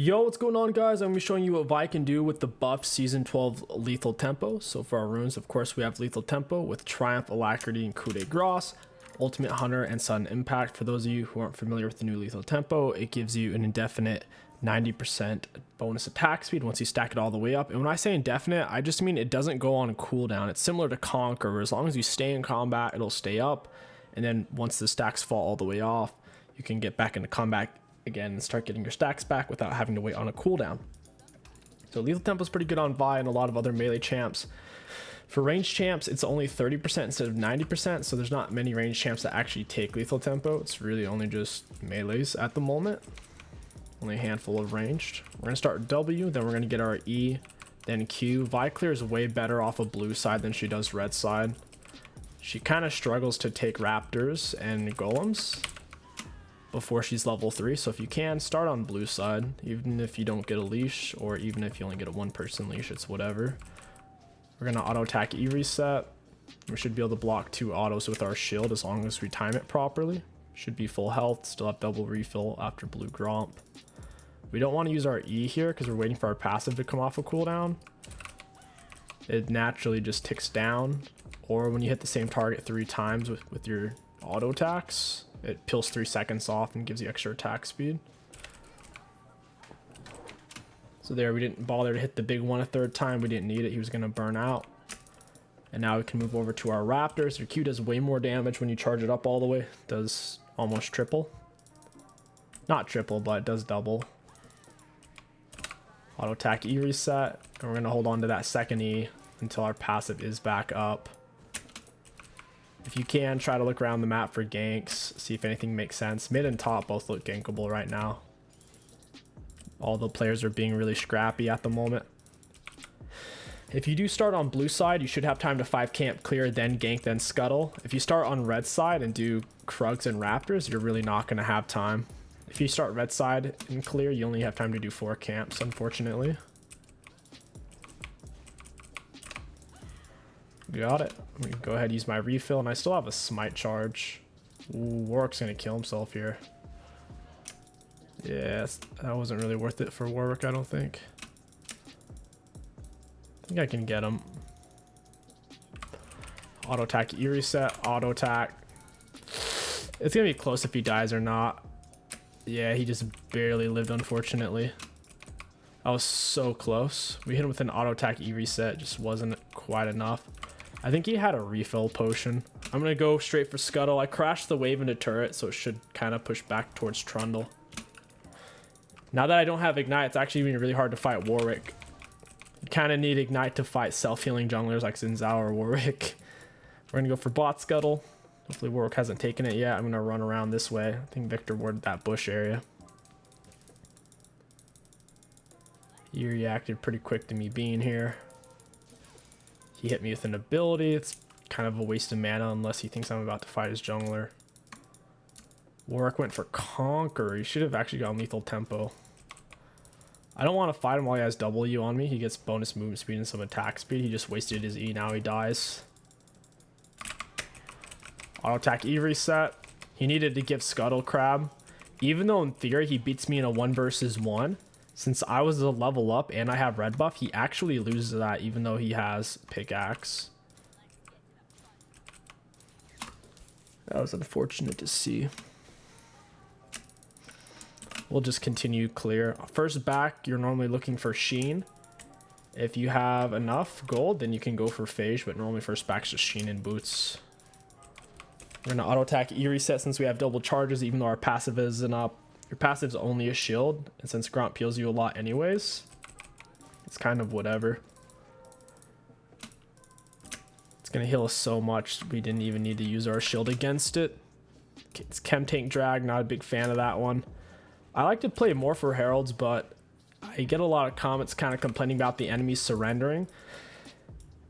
Yo, what's going on, guys? I'm going to be showing you what Vi can do with the buff Season 12 Lethal Tempo. So for our runes, of course, we have Lethal Tempo with Triumph, Alacrity, and 𝗕𝐂𝐀𝐺𝗄, Ultimate Hunter, and Sudden Impact. For those of you who aren't familiar with the new Lethal Tempo, it gives you an indefinite 90% bonus attack speed once you stack it all the way up. And when I say indefinite, I just mean it doesn't go on a cooldown. It's similar to 𝗕𝐂𝐀𝐺𝗄, where as long as you stay in combat, it'll stay up. And then once the stacks fall all the way off, you can get back into combat again and start getting your stacks back without having to wait on a cooldown. So Lethal Tempo is pretty good on Vi and a lot of other melee champs. For ranged champs, it's only 30% instead of 90%, so there's not many ranged champs that actually take Lethal Tempo. It's really only just melees at the moment. Only a handful of ranged. We're going to start with W, then we're going to get our E, then Q. Vi clears way better off of blue side than she does red side. She kind of struggles to take raptors and golems before she's level 3, so if you can, start on blue side, even if you don't get a leash, or even if you only get a one-person leash, it's whatever. We're gonna auto attack E reset. We should be able to block 2 autos with our shield as long as we time it properly. Should be full health, still have double refill after blue gromp. We don't want to use our E here because we're waiting for our passive to come off a cooldown. It naturally just ticks down, or when you hit the same target 3 times with your auto attacks, it pills 3 seconds off and gives you extra attack speed. So there, we didn't bother to hit the big one a third time. We didn't need it. He was going to burn out. And now we can move over to our raptors. Your Q does way more damage when you charge it up all the way. It does almost triple. Not triple, but it does double. Auto attack E reset. And we're going to hold on to that second E until our passive is back up. If you can, try to look around the map for ganks, see if anything makes sense. Mid and top both look gankable right now. All the players are being really scrappy at the moment. If you do start on blue side, you should have time to 5 camp clear, then gank, then scuttle. If you start on red side and do Krugs and Raptors, you're really not going to have time. If you start red side and clear, you only have time to do 4 camps, unfortunately. Got it. I'm gonna go ahead and use my refill, and I still have a smite charge. Ooh, Warwick's gonna kill himself here. Yeah, that wasn't really worth it for Warwick, I don't think. I think I can get him. Auto attack E reset, auto attack. It's gonna be close if he dies or not. Yeah, he just barely lived, unfortunately. I was so close. We hit him with an auto attack E reset, just wasn't quite enough. I think he had a refill potion. I'm gonna go straight for scuttle. I crashed the wave into turret, so it should kind of push back towards Trundle. Now that I don't have ignite, it's actually been really hard to fight Warwick. You kind of need ignite to fight self-healing junglers like Xin Zhao or Warwick. We're gonna go for bot scuttle. Hopefully Warwick hasn't taken it yet. I'm gonna run around this way. I think Victor warded that bush area. He reacted pretty quick to me being here. He hit me with an ability. It's kind of a waste of mana unless he thinks I'm about to fight his jungler. Warwick went for Conquer. He should have actually gone Lethal Tempo. I don't want to fight him while he has W on me. He gets bonus movement speed and some attack speed. He just wasted his E. Now he dies. Auto attack E reset. He needed to give Scuttle Crab. Even though in theory he beats me in a 1 versus 1. Since I was a level up and I have red buff, he actually loses that even though he has pickaxe. That was unfortunate to see. We'll just continue clear. First back, you're normally looking for Sheen. If you have enough gold, then you can go for Phage, but normally first back's just Sheen and boots. We're gonna auto attack E reset since we have double charges, even though our passive isn't up. Your passive's only a shield, and since Gromp peels you a lot anyways, it's kind of whatever. It's gonna heal us so much, we didn't even need to use our shield against it. It's Chem Tank Drag, not a big fan of that one. I like to play more for Heralds, but I get a lot of comments kind of complaining about the enemies surrendering.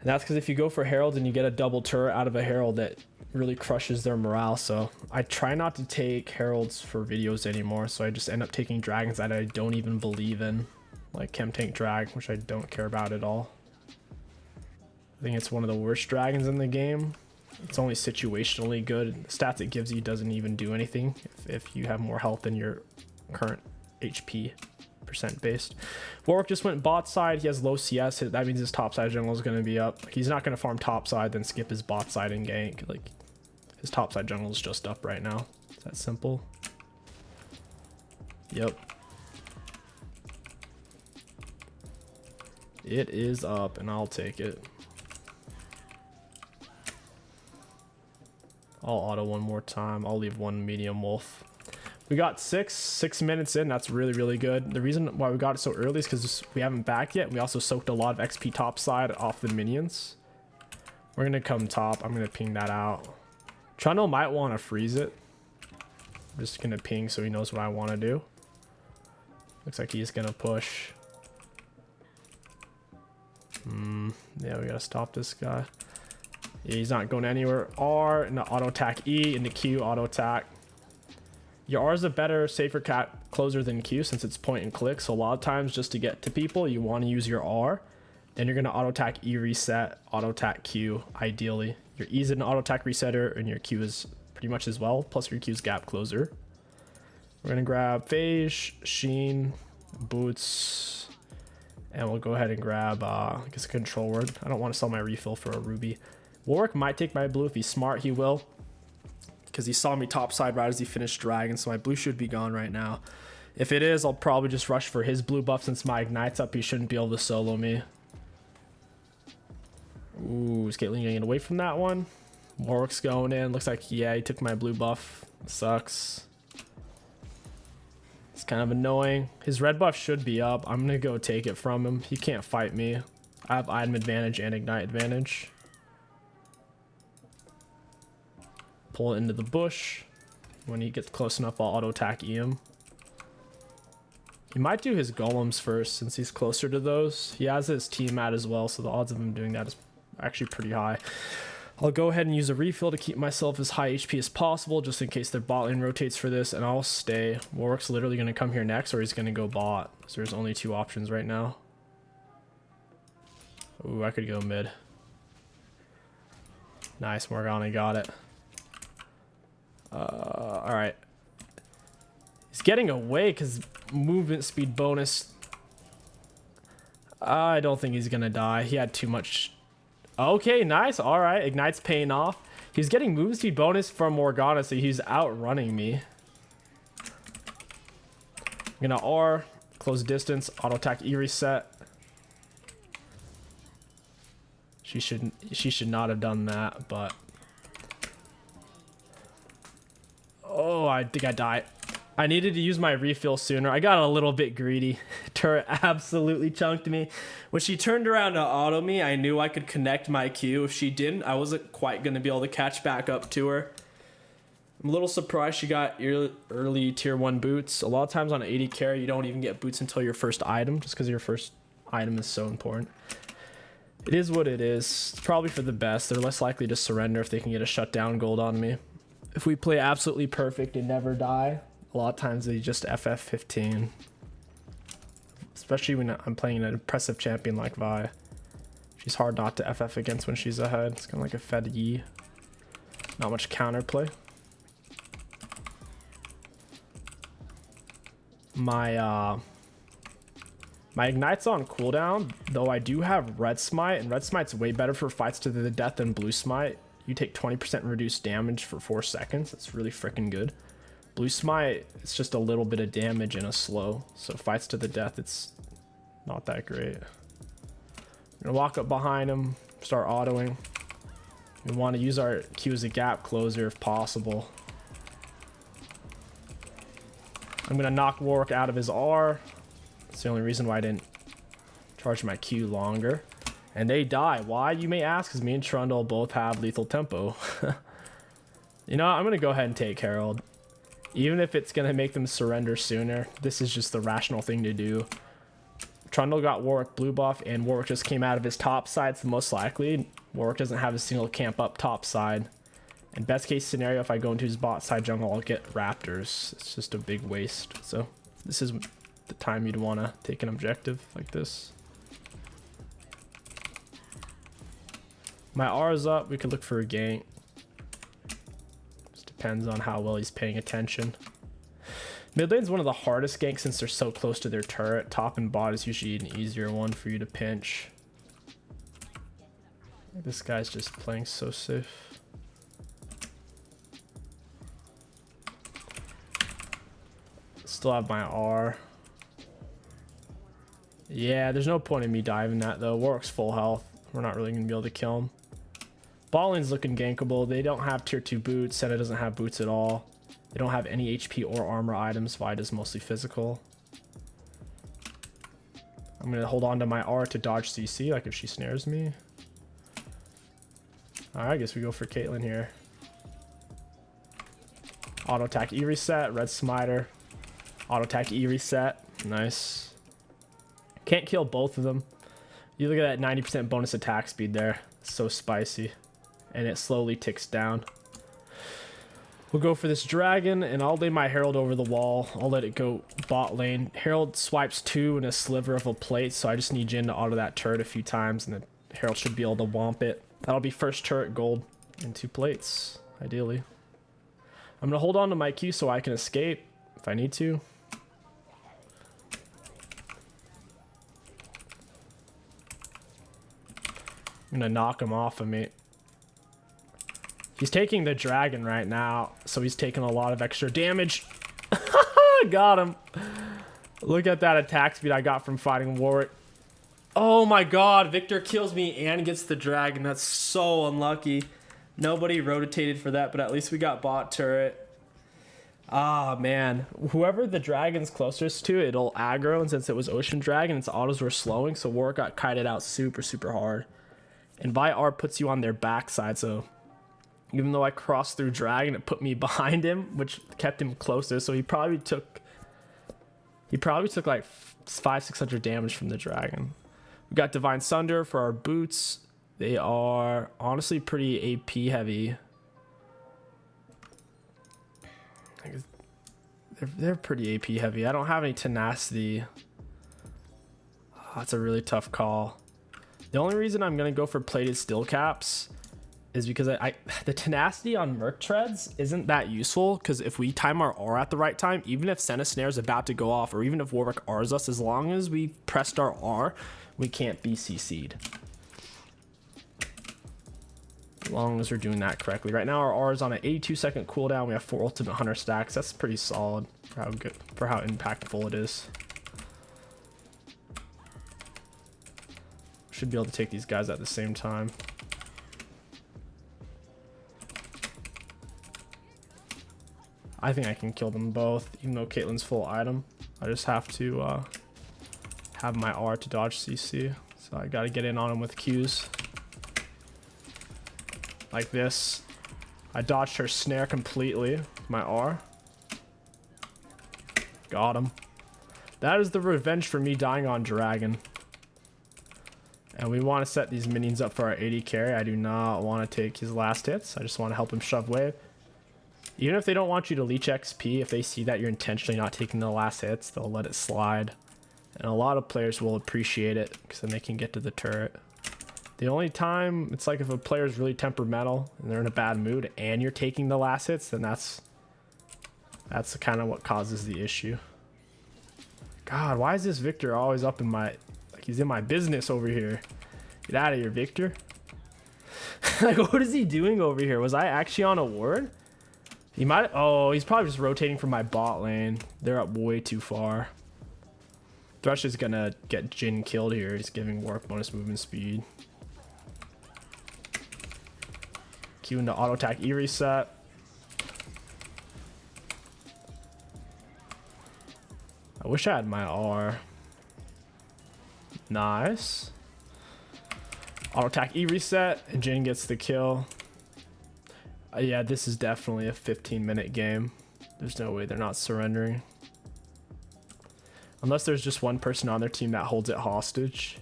And that's because if you go for Heralds and you get a double turret out of a Herald, that really crushes their morale. So I try not to take Heralds for videos anymore, so I just end up taking dragons that I don't even believe in, like Chem Tank Drag, which I don't care about at all. I think it's one of the worst dragons in the game. It's only situationally good. The stats it gives you doesn't even do anything if you have more health than your current HP. percent based. Warwick just went bot side. He has low CS. That means his top side jungle is going to be up. He's not going to farm top side, then skip his bot side and gank. Like, his top side jungle is just up right now. Is that simple? Yep. It is up, and I'll take it. I'll auto one more time. I'll leave one medium wolf. We got 6 minutes in. That's really, really good. The reason why we got it so early is because we haven't backed yet. We also soaked a lot of XP top side off the minions. We're going to come top. I'm going to ping that out. Trundle might want to freeze it. I'm just going to ping so he knows what I want to do. Looks like he's going to push. Yeah, we got to stop this guy. Yeah, he's not going anywhere. R, into auto attack E, into Q, auto attack. Your R is a better, safer cat closer than Q since it's point and click. So a lot of times just to get to people, you want to use your R. Then you're going to auto attack E reset, auto attack Q, ideally. Your E is an auto attack resetter, and your Q is pretty much as well. Plus your Q is gap closer. We're going to grab Phage, Sheen, Boots, and we'll go ahead and grab, I guess, a control word. I don't want to sell my refill for a ruby. Warwick might take my blue. If he's smart, he will. Because he saw me topside right as he finished dragon, so my blue should be gone right now. If it is, I'll probably just rush for his blue buff since my ignite's up. He shouldn't be able to solo me. Ooh, is Caitlyn getting away from that one? Warwick's going in. Looks like, yeah, he took my blue buff. Sucks. It's kind of annoying. His red buff should be up. I'm going to go take it from him. He can't fight me. I have item advantage and ignite advantage. Pull it into the bush. When he gets close enough, I'll auto attack him. He might do his golems first since he's closer to those. He has his team mat as well, so the odds of him doing that is actually pretty high. I'll go ahead and use a refill to keep myself as high HP as possible just in case their bot lane rotates for this, and I'll stay. Warwick's literally going to come here next, or he's going to go bot. So there's only 2 options right now. Ooh, I could go mid. Nice, Morgana got it. Alright. He's getting away because movement speed bonus. I don't think he's gonna die. He had too much. Okay, nice. Alright, Ignite's paying off. He's getting movement speed bonus from Morgana, so he's outrunning me. I'm gonna R, close distance, auto attack E reset. She should not have done that, but oh, I think I died. I needed to use my refill sooner. I got a little bit greedy. Turret absolutely chunked me. When she turned around to auto me, I knew I could connect my Q. If she didn't, I wasn't quite going to be able to catch back up to her. I'm a little surprised she got early tier 1 boots. A lot of times on 80 carry, you don't even get boots until your first item, just because your first item is so important. It is what it is. It's probably for the best. They're less likely to surrender if they can get a shutdown gold on me. If we play absolutely perfect and never die, a lot of times they just FF15. Especially when I'm playing an impressive champion like Vi. She's hard not to FF against when she's ahead. It's kind of like a Fed Yi. Not much counterplay. My Ignite's on cooldown, though I do have Red Smite, and Red Smite's way better for fights to the death than Blue Smite. You take 20% reduced damage for 4 seconds. That's really freaking good. Blue Smite, it's just a little bit of damage and a slow. So fights to the death, it's not that great. I'm gonna walk up behind him, start autoing. We want to use our Q as a gap closer if possible. I'm gonna knock Warwick out of his R. That's the only reason why I didn't charge my Q longer. And they die. Why, you may ask? Because me and Trundle both have lethal tempo. You know what? I'm going to go ahead and take Herald. Even if it's going to make them surrender sooner, this is just the rational thing to do. Trundle got Warwick blue buff, and Warwick just came out of his top side, so most likely Warwick doesn't have a single camp up top side. And best case scenario, if I go into his bot side jungle, I'll get Raptors. It's just a big waste. So this is the time you'd want to take an objective like this. My R is up. We could look for a gank. Just depends on how well he's paying attention. Mid lane's one of the hardest ganks since they're so close to their turret. Top and bot is usually an easier one for you to pinch. This guy's just playing so safe. Still have my R. Yeah, there's no point in me diving that though. Warwick's full health. We're not really gonna be able to kill him. Bot lane's looking gankable. They don't have tier 2 boots. Senna doesn't have boots at all. They don't have any HP or armor items. Vida's mostly physical. I'm gonna hold on to my R to dodge CC, like if she snares me. Alright, I guess we go for Caitlyn here. Auto attack E reset, red smiter. Auto attack E reset. Nice. Can't kill both of them. You look at that 90% bonus attack speed there. It's so spicy. And it slowly ticks down. We'll go for this dragon, and I'll lay my Herald over the wall. I'll let it go bot lane. Herald swipes 2 in a sliver of a plate, so I just need Jhin to auto that turret a few times, and the Herald should be able to womp it. That'll be first turret gold and 2 plates, ideally. I'm going to hold on to my Q so I can escape if I need to. I'm going to knock him off of me. He's taking the dragon right now, so he's taking a lot of extra damage. Got him. Look at that attack speed I got from fighting Warwick. Oh my god, Victor kills me and gets the dragon. That's so unlucky. Nobody rotated for that, but at least we got bot turret. Ah, man. Whoever the dragon's closest to, it'll aggro, and since it was Ocean Dragon, its autos were slowing, so Warwick got kited out super, super hard. And Vi-R puts you on their backside, so even though I crossed through dragon, it put me behind him, which kept him closer, so he probably took like 500-600 damage from the dragon. We got Divine Sunder for our boots. They are honestly pretty AP heavy. They're pretty AP heavy. I don't have any tenacity. Oh, that's a really tough call. The only reason I'm gonna go for plated steel caps is because the tenacity on Merc treads isn't that useful, because if we time our R at the right time, even if Senna Snare is about to go off, or even if Warwick R's us, as long as we pressed our R, we can't be CC'd. As long as we're doing that correctly. Right now our R is on an 82-second cooldown. We have 4 Ultimate Hunter stacks. That's pretty solid for how impactful it is. Should be able to take these guys at the same time. I think I can kill them both, even though Caitlyn's full item. I just have to have my R to dodge CC. So I gotta get in on him with Qs. Like this. I dodged her snare completely with my R. Got him. That is the revenge for me dying on dragon. And we want to set these minions up for our 80 carry. I do not want to take his last hits. I just want to help him shove wave. Even if they don't want you to leech XP, if they see that you're intentionally not taking the last hits, they'll let it slide. And a lot of players will appreciate it, because then they can get to the turret. The only time, it's like if a player is really temperamental and they're in a bad mood and you're taking the last hits, then that's kind of what causes the issue. God, why is this Victor always up in my... Like, he's in my business over here. Get out of here, Victor. Like, what is he doing over here? Was I actually on a ward? He might... Oh, he's probably just rotating from my bot lane. They're up way too far. Thresh is gonna get Jhin killed here. He's giving Warwick bonus movement speed. Q into auto attack E reset. I wish I had my R. Nice. Auto attack E reset, and Jhin gets the kill. Yeah, this is definitely a 15-minute game. There's no way they're not surrendering. Unless there's just one person on their team that holds it hostage.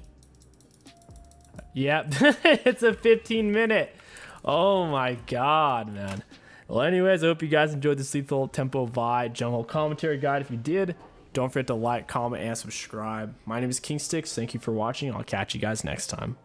Yep, it's a 15-minute. Oh my god, man. Well, anyways, I hope you guys enjoyed this Lethal Tempo Vi jungle commentary guide. If you did, don't forget to like, comment, and subscribe. My name is KingStix. Thank you for watching. I'll catch you guys next time.